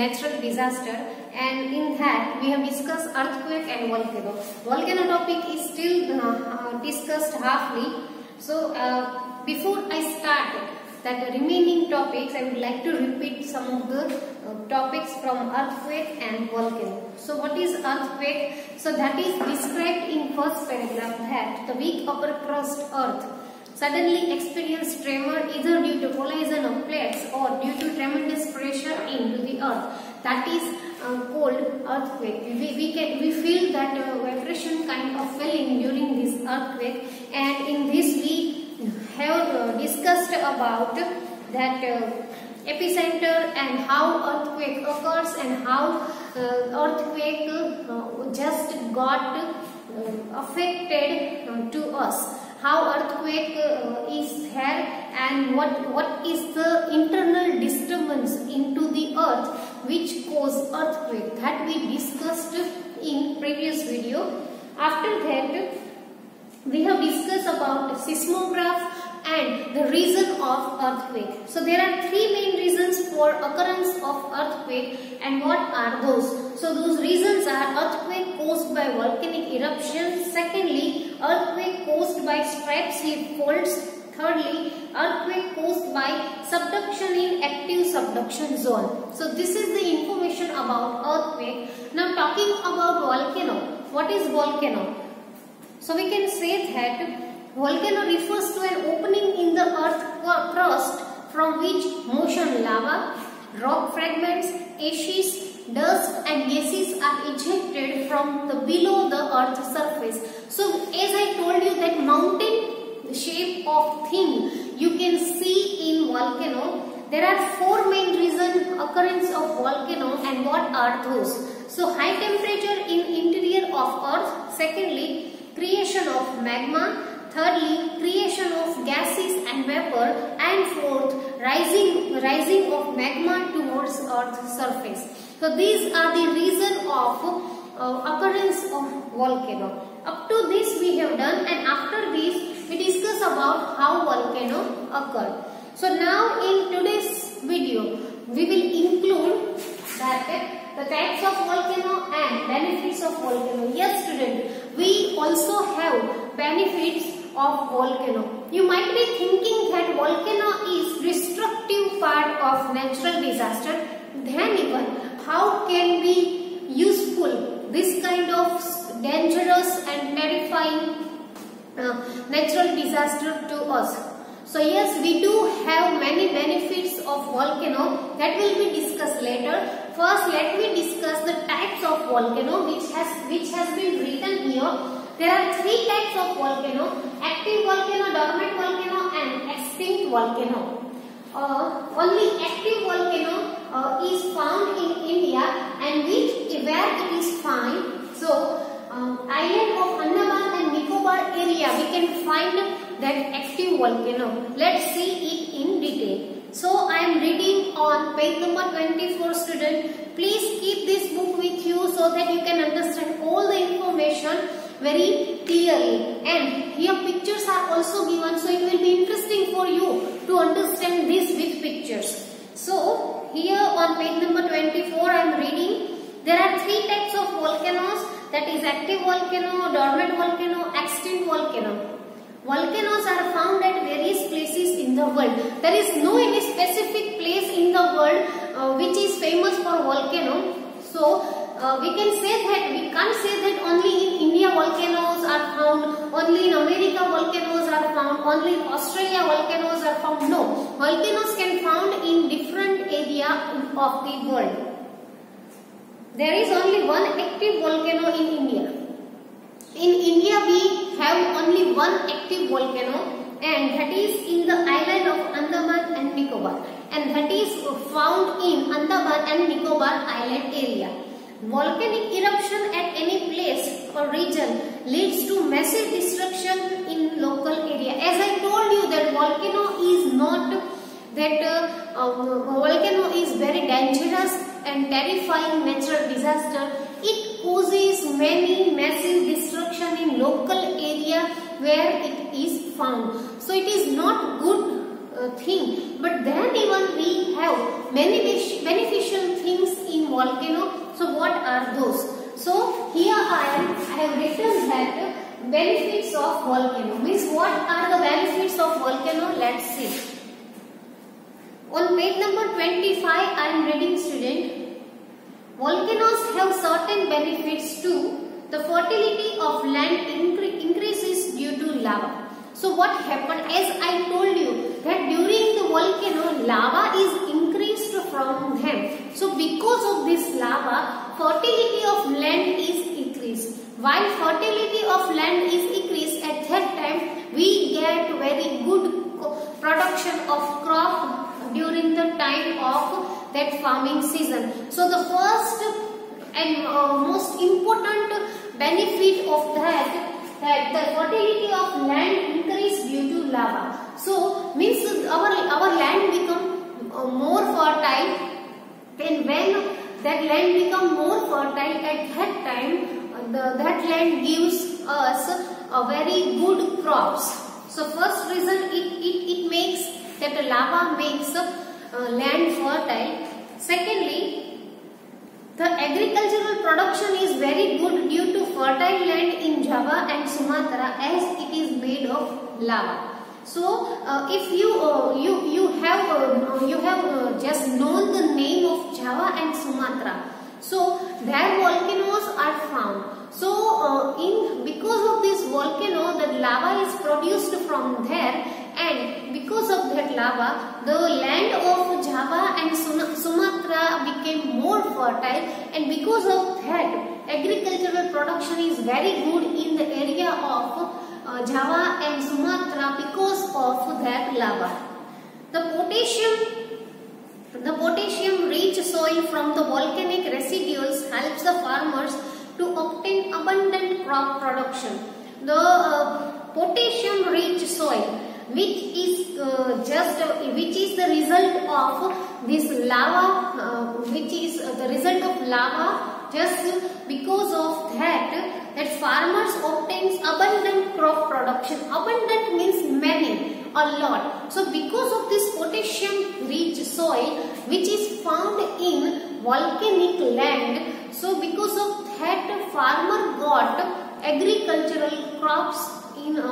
natural disaster, and in that we have discussed earthquake and volcano. Volcano topic is still discussed halfly. So before I start that remaining topics, I would like to repeat some of the topics from earthquake and volcano. So what is earthquake? So that is described in first paragraph that the weak upper crust earth suddenly experience tremor either due to collision of plates or due to tremendous pressure into the earth. That is called earthquake. We feel that vibration kind of feeling during this earthquake, and in this we have discussed about that epicenter and how earthquake occurs and how earthquake just got affected to us. How earthquake is there and what is the internal disturbance into the earth which cause earthquake, that we discussed in previous video. After that we have discussed about seismograph and the reason of earthquake. So there are three main reasons for occurrence of earthquake, and what are those? So those reasons are earthquake caused by volcanic eruption, secondly earthquake caused by strap slip faults, thirdly earthquake caused by subduction in active subduction zone. So this is the information about earthquake. Now talking about volcano. What is volcano? So we can say that volcano refers to an opening in the earth crust from which motion lava, rock fragments, ashes, dust and gases are ejected from the below the earth's surface. So as I told you that mountain shape of thing you can see in volcano, there are four main reasons occurrence of volcano, and what are those? So high temperature in interior of earth, secondly creation of magma, thirdly creation of gases and vapor, and fourth rising of magma towards earth's surface. So these are the reason of occurrence of volcano. Up to this we have done, and after this we discuss about how volcano occur. So now in today's video we will include that the types of volcano and benefits of volcano. Yes student, we also have benefits of volcano. You might be thinking that volcano is destructive part of natural disaster. Then even how can be useful this kind of dangerous and terrifying natural disaster to us? So yes, we do have many benefits of volcano that will be discussed later. First, let me discuss the types of volcano which has been written here. There are three types of volcano: active volcano, dormant volcano and extinct volcano. Only active volcano is found in India, and where it is found. So island of Andaman and Nicobar area we can find that active volcano. Let's see it in detail. So I am reading on page number 24 student. Please keep this book with you so that you can understand all the information very clearly, and here pictures are also given, so it will be interesting for you to understand this with pictures. So here on page number 24 I am reading. There are three types of volcanoes, that is active volcano, dormant volcano, extinct volcano. Volcanoes are found at various places in the world. There is no any specific place in the world which is famous for volcano. So we can say that we can't say that only in India volcanoes are found, only in America volcanoes are found, only in Australia volcanoes are found. No, volcanoes can found in different area of the world. There is only one active volcano in India. In India we have only one active volcano, and that is in the island of Andaman and Nicobar, and that is found in Andaman and Nicobar island area. Volcanic eruption at any place or region leads to massive destruction in local area. As I told you that volcano is not that volcano is very dangerous and terrifying natural disaster. It causes many massive destruction in local area where it is found. So it is not good thing, but then even we have many beneficial things in volcano. So what are those? So here I have written that benefits of volcano. Means what are the benefits of volcano? Let's see. On page number 25, I am reading, student. Volcanoes have certain benefits too. The fertility of land increases due to lava. So what happened, as I told you, that during the volcano, lava is increased from them. So because of this lava, fertility of land is increased. While fertility of land is increased, at that time, we get very good production of crop during the time of that farming season. So the first and most important benefit of that the fertility of land increase due to lava. So means our land become more fertile, and when that land become more fertile, at that time that land gives us a very good crops. So first reason, it makes that lava makes land fertile. Secondly, the agricultural production is very good due to fertile land in Java and Sumatra, as it is made of lava. So, if you have just known the name of Java and Sumatra, so their volcanoes are found. So, because of this volcano, the lava is produced from there, and because of that lava, the land of Java and Sumatra became more fertile, and because of that, agricultural production is very good in the area of Java and Sumatra because of that lava. The potassium rich soil from the volcanic residuals helps the farmers to obtain abundant crop production. The potassium rich soil, which is the result of this lava, which is the result of lava. Just because of that farmers obtains abundant crop production. Abundant means many, a lot. So because of this potassium rich soil which is found in volcanic land, so because of that farmer got agricultural crops in a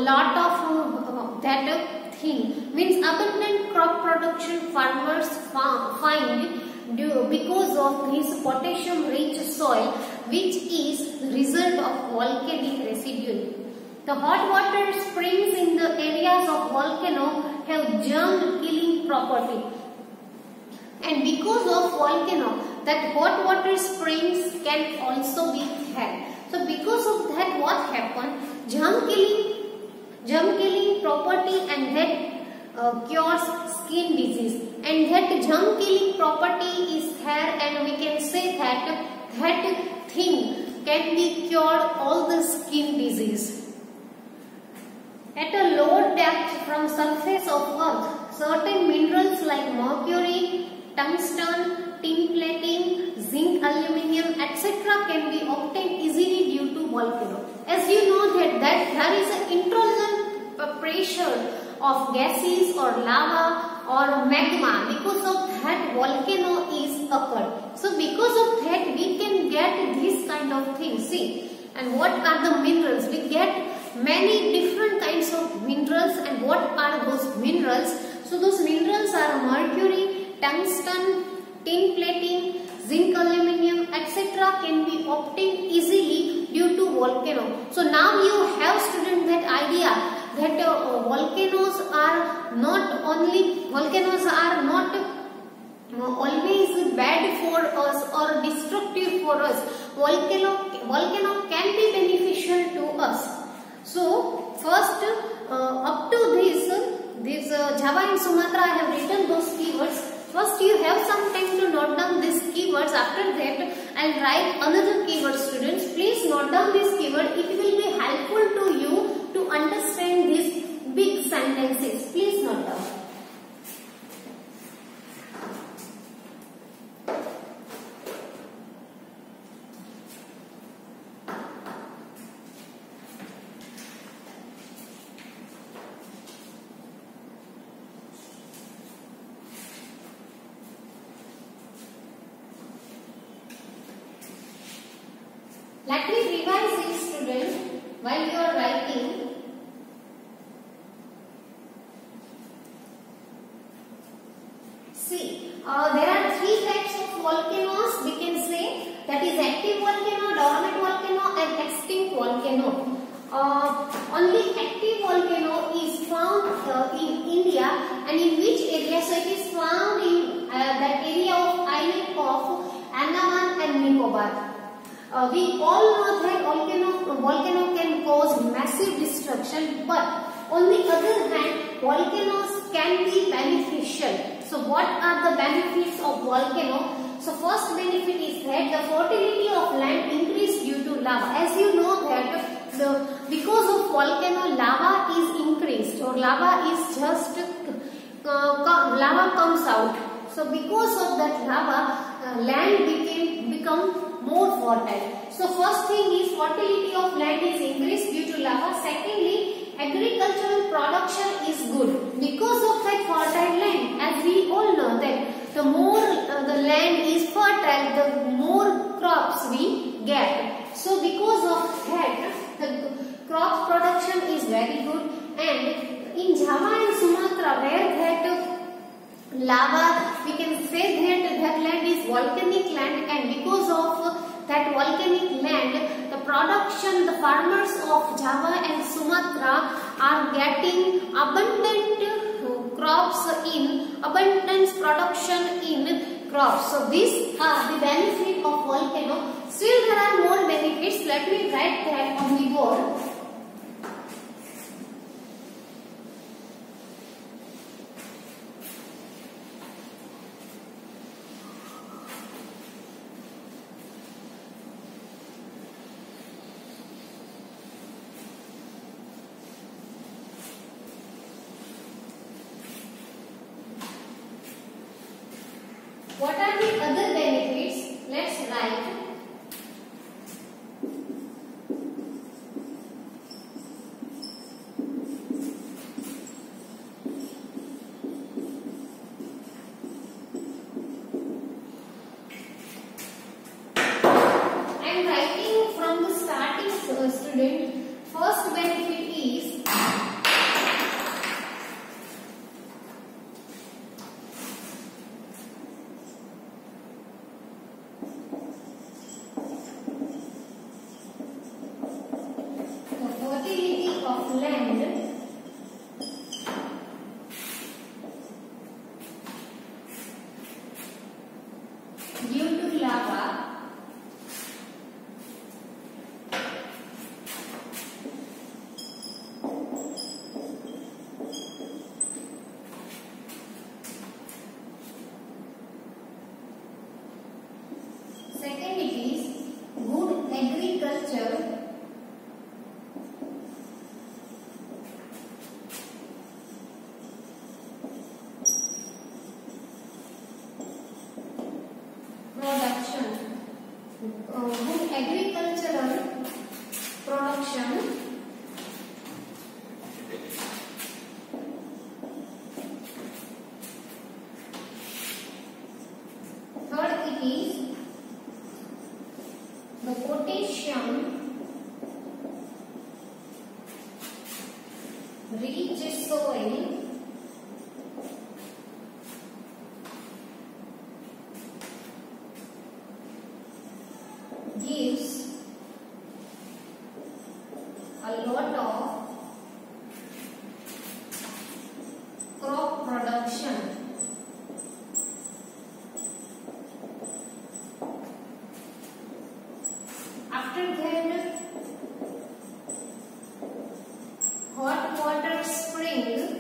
lot of that thing. Means abundant crop production farmers find because of this potassium rich soil, which is the result of volcanic residue. The hot water springs in the areas of volcano have germ killing property, and because of volcano, that hot water springs can also be had. So because of that, what happened? Germ killing property, and that cures skin disease, and that germ killing property is there, and we can say that that thing can be cured all the skin disease. At a lower depth from surface of earth, certain minerals like mercury, tungsten, tin plating, zinc, aluminium, etc. can be obtained easily due to volcano. As you know that there is an internal pressure of gases or lava or magma, because of that volcano is occurred. So because of that we can get this kind of things. See, and what are the minerals? We get many different kinds of minerals, and what are those minerals? So those minerals are mercury, tungsten, tin plating, zinc, aluminium, etc. can be obtained easily due to volcano. So now you have, student, that idea that volcanoes are not always bad for us or destructive for us. Volcano can be beneficial to us. So first, up to this Java and Sumatra, I have written those keywords. First, you have some time to note down these keywords. After that, I will write another keyword, students. Please note down this keyword. It will be helpful to you to understand these big sentences. Please note down. while you are writing, see, there are three types of volcanoes we can say, that is active volcano, dormant volcano and extinct volcano. Only active volcano is found in India, and in which area? So it is found in that area of island of Andaman and Nicobar. We all know that volcano can cause massive destruction, but on the other hand, volcanoes can be beneficial. So what are the benefits of volcano? So first benefit is that the fertility of land increased due to lava. As you know that because of volcano, lava is increased, or lava is just lava comes out. So because of that lava, land become more fertile. So first thing is fertility of land is increased due to lava. Secondly, agricultural production is good because of that fertile land. As we all know that the more the land is fertile, the more crops we get. So because of that, the crop production is very good. And in Java and Sumatra, where that lava, we can say that land is volcanic land, and because of that volcanic land, the production, the farmers of Java and Sumatra are getting abundant crops in abundance production in crops. So these are the benefit of volcano. Still there are more benefits. Let me write that on the board. What are the other benefits? Let's write. I am writing from the starting student. First benefit is of land due to lava second, it is good agriculture production, good agricultural production. Third, it is the potassium rich soil gives a lot of crop production. After that, hot water spring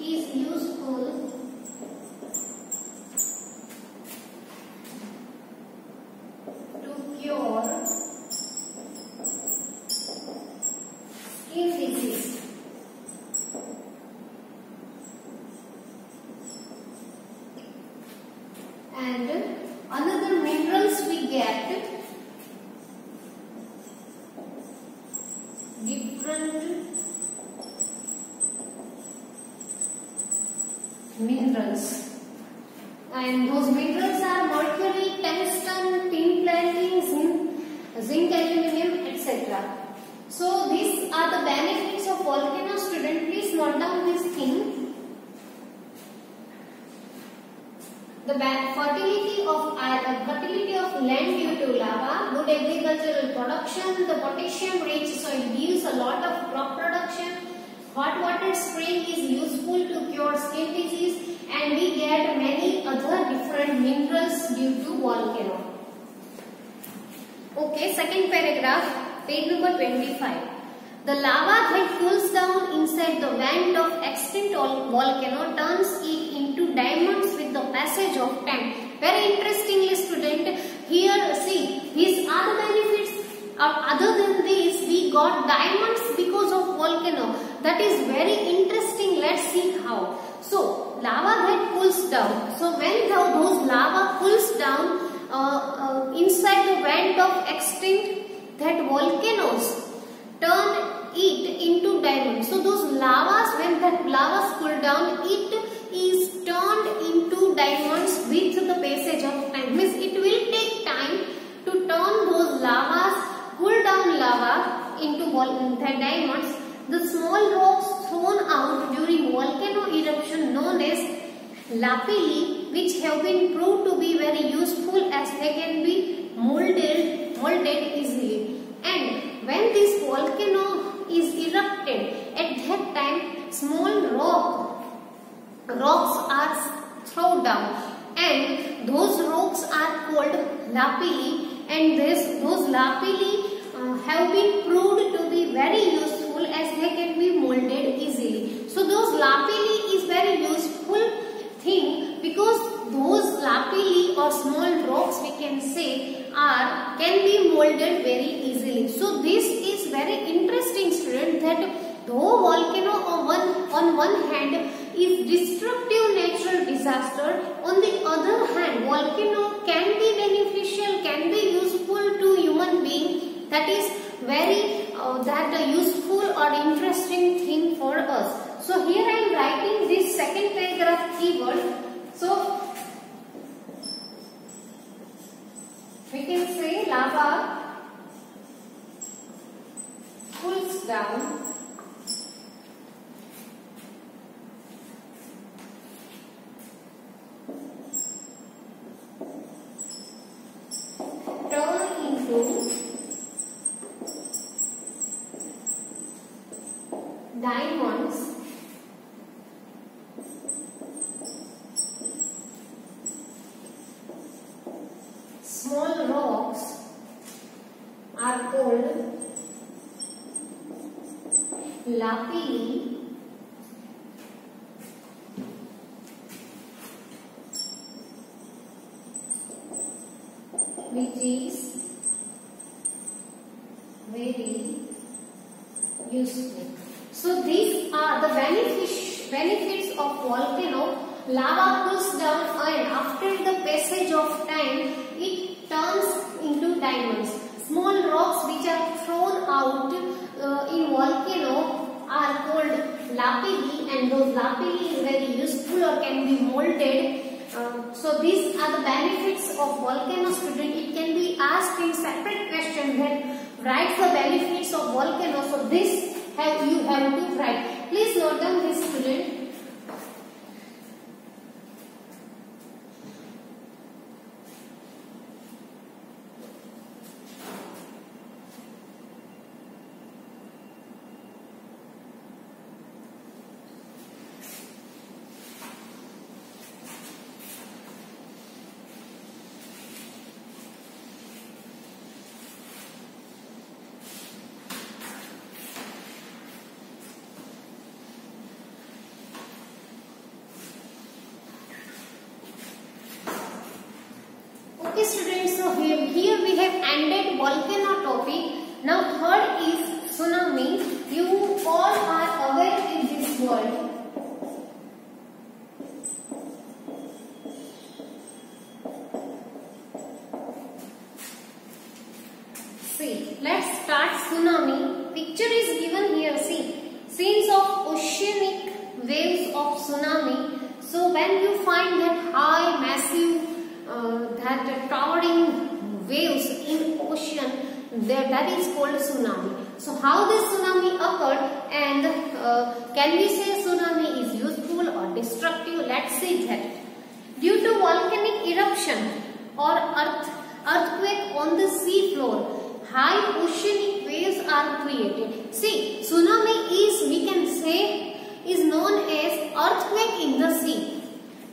is useful to cure skin disease. And another minerals we get minerals. And those minerals are mercury, tungsten, tin, platinum, zinc, aluminium, etc. So these are the benefits of volcano. Student, please note down this thing. The fertility of land due to lava, good agricultural production, the potassium rich soil gives a lot of crop production, hot water spring is useful to cure skin disease, and we get many other different minerals due to volcano. Okay, second paragraph, page number 25. The lava that cools down inside the vent of extinct volcano turns it into diamonds with the passage of time. Very interestingly, student, here see, these are the benefits. Other than this, we got diamonds because of volcano. That is very interesting. Let's see how. So, lava that cools down. So, when those lava cools down inside the vent of extinct that volcanoes, turn it into diamonds. So those lavas, when that lavas cool down, it is turned into diamonds with the passage of time. Means it will take time to turn those lavas, cool down lava into diamonds. The small rocks thrown out during volcano eruption known as lapilli, which have been proved to be very useful as they can be molded easily. And when this volcano is erupted, at that time small rocks are thrown down, and those rocks are called lapilli, and those lapilli have been proved to be very useful as they can be molded easily. So those lapilli is very useful thing because those lapilli or small rocks we can say can be molded very easily. So this is very interesting, student, that though volcano on one hand is destructive natural disaster, on the other hand volcano can be beneficial, can be useful to human being. That is very useful or interesting thing for us. So here I am writing this second paragraph keyword. So we can say lava cools down turn into diamonds small rocks are called lapilli, which is very useful. So these are the benefits of volcano. Lava cools down and after the passage of time it turns into diamonds. Small rocks which are thrown out in volcano are called lapilli, and those lapilli is very useful or can be molded. So these are the benefits of volcano, student. It can be asked in separate question that write the benefits of volcano. So this you have to write. Please note down this, student. Okay, students, so here we have ended volcano topic. Now third is tsunami. You all are aware in this world. See, let's start tsunami. Picture is given here. See, scenes of oceanic waves of tsunami. So when you find that high, massive, that towering waves in ocean, that is called tsunami. So how this tsunami occurred, and can we say tsunami is useful or destructive? Let's see that. Due to volcanic eruption or earthquake on the sea floor, high oceanic waves are created. See, tsunami is, we can say, is known as earthquake in the sea.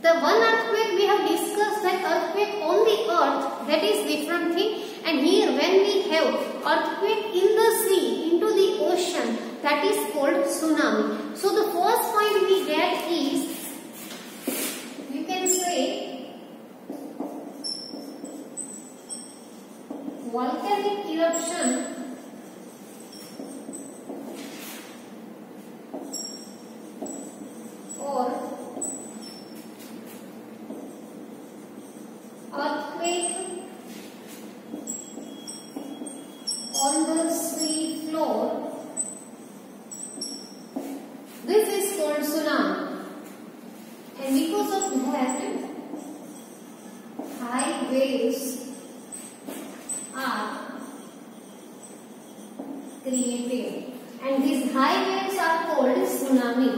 The one earthquake we have discussed, that earthquake on the earth, that is different thing. And here when we have earthquake in the sea, into the ocean, that is called tsunami. So the first point we get is, you can say, volcanic eruption or earthquake on the sea floor, this is called tsunami. And because of that, high waves are created, and these high waves are called tsunami.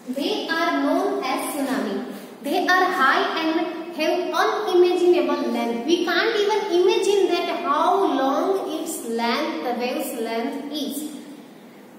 They are known as tsunami. They are high and have unimaginable length. We can't even imagine that how long its length, the wave's length is.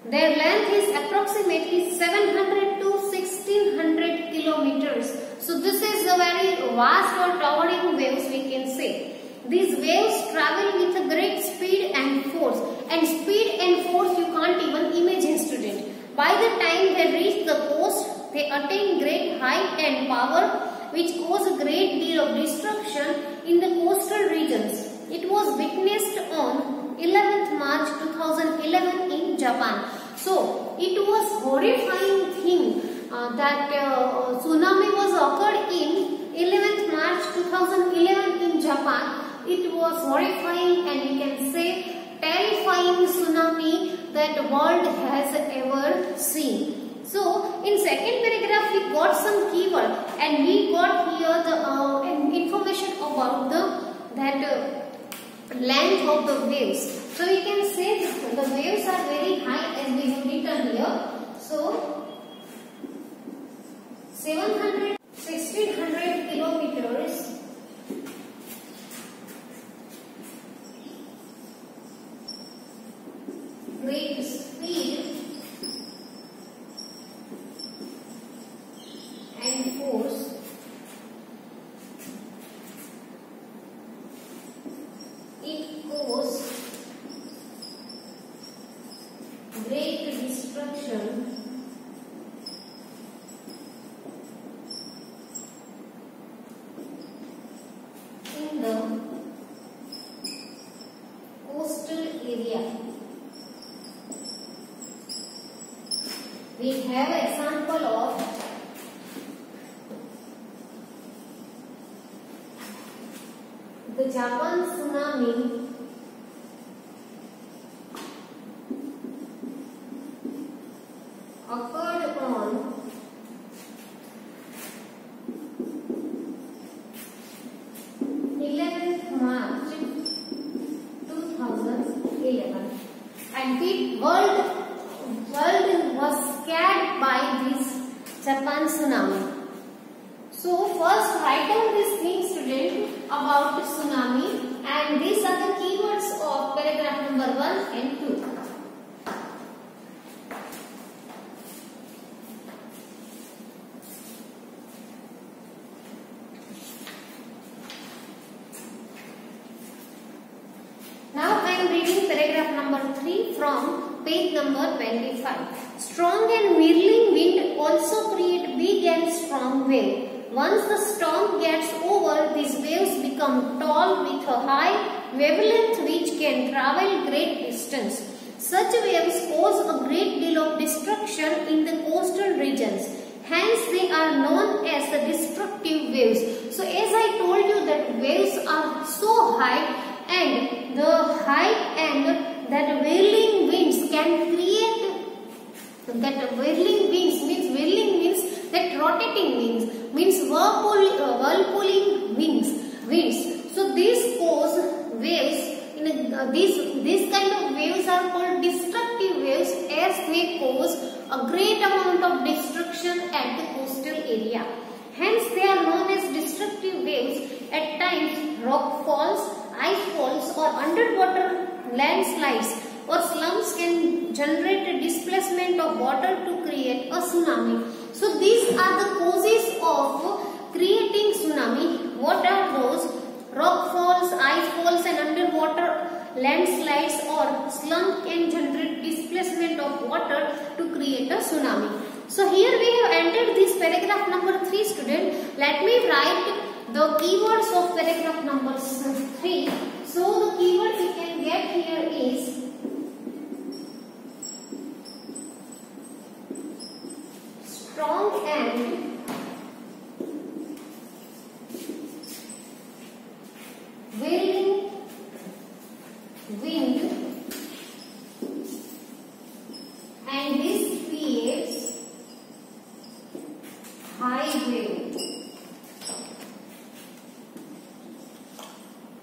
Their length is approximately 700 to 1600 kilometers. So this is a very vast or towering waves, we can say. These waves travel with a great speed and force. And speed and force you can't even imagine, student. By the time they reach the coast, they attain great height and power, which cause a great deal of destruction in the coastal regions. It was witnessed on 11th March 2011 in Japan. So it was horrifying thing that tsunami was occurred in 11th March 2011 in Japan. It was horrifying, and we can say terrifying tsunami that the world has ever seen. So in second paragraph we got some keyword, and we got here the information about that length of the waves. So we can say the waves are very high, as we have written here. So 1600 kilometers. Great speed and force. It causes great destruction in the coastal area. We have an example of the Japan tsunami occurred on 11th March 2011, and the world was scared by this Japan tsunami. So first write down these things, student, about tsunami, and these are the keywords of paragraph number 1 and 2. Now I am reading paragraph number 3 from page number 25. Strong and whirling wind also create big and strong wave. Once the storm gets over, these waves become tall with a high wavelength which can travel great distance. Such waves cause a great deal of destruction in the coastal regions. Hence, they are known as the destructive waves. So, as I told you that waves are so high, and the height and that whirling winds can create that whirling wings that rotating wings, means whirlpooling winds. So these cause waves. These kind of waves are called destructive waves, as they cause a great amount of destruction at the coastal area. Hence they are known as destructive waves. At times rock falls, ice falls or underwater landslides or slumps can generate a displacement of water to create a tsunami. So these are the causes of creating tsunami. What are those? Rock falls, ice falls and underwater landslides or slump can generate displacement of water to create a tsunami. So here we have entered this paragraph number 3, student. Let me write the keywords of paragraph number 3. So the keyword we can get here is strong and whirling wind, and this creates high wave.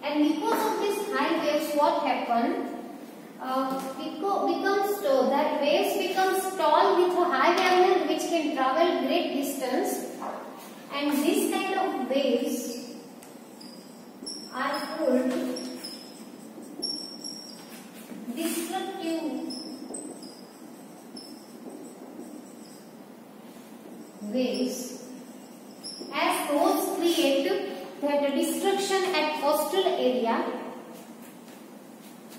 And because of this high waves, what happens? That waves becomes tall with a high wavelength which can travel great distance, and this kind of waves are called destructive waves, as those create that destruction at coastal area.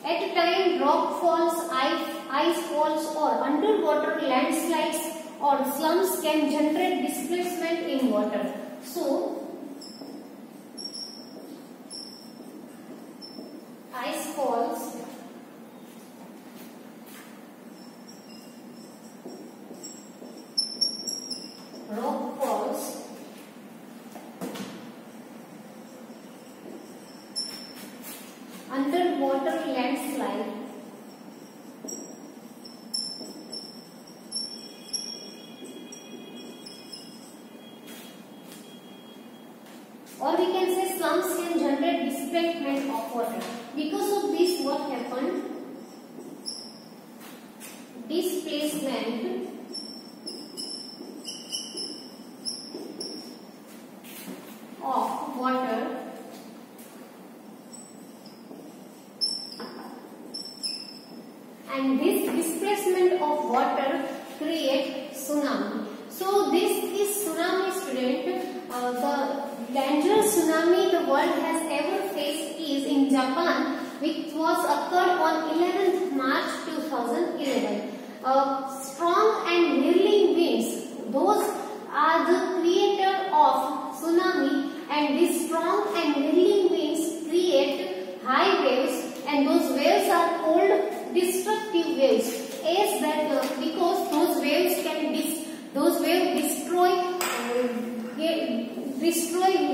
At a time rock falls, ice falls or underwater landslides or slumps can generate displacement in water. So ice falls, rock falls, underwater landslide, or we can say slumps can generate displacement of water. Because of this, what happened? Displacement of water and this displacement of water create tsunami. So this is tsunami, student. The dangerous tsunami the world has ever faced is in Japan, which was occurred on 11th March 2011. Strong and whirling winds, those are the creator of tsunami, and these strong and whirling winds create high waves, and those waves are called destructive waves, as that because those waves can destroy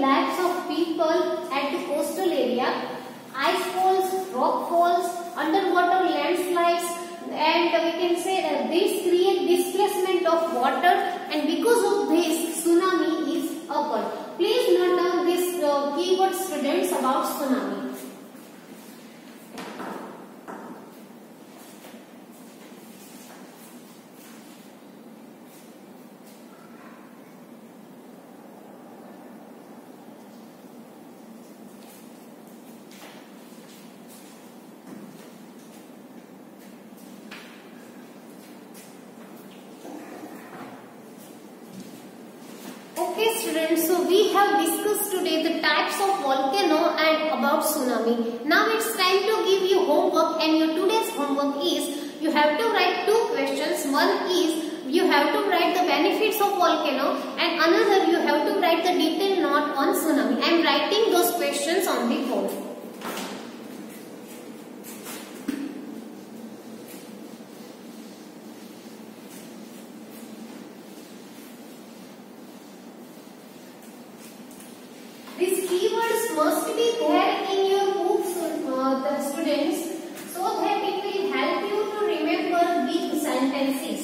lives of people at the coastal area. Ice falls, rock falls, underwater landslides, and we can say that these create displacement of water, and because of this tsunami is occurred. Please note down this keyword, students, about tsunami. Okay students, so we have discussed today the types of volcano and about tsunami. Now it's time to give you homework, and your today's homework is you have to write two questions. One is you have to write the benefits of volcano, and another you have to write the detailed note on tsunami. I am writing those questions on the board. These keywords must be there in your books, the students, so that it will help you to remember big sentences.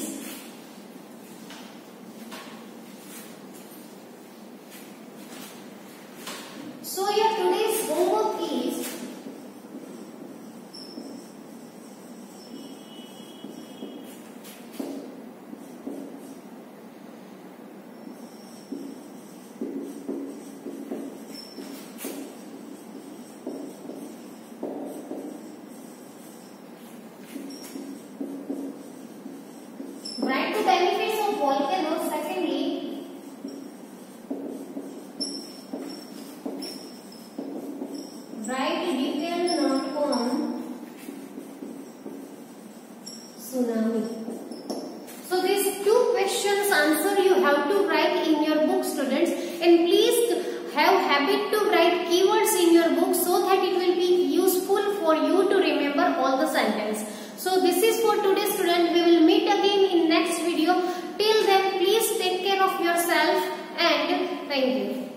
Write depend not on tsunami. So these two questions answer you have to write in your book, students, and please have habit to write keywords in your book so that it will be useful for you to remember all the sentence. So this is for today, student. We will meet again in next video. Till then, please take care of yourself and thank you.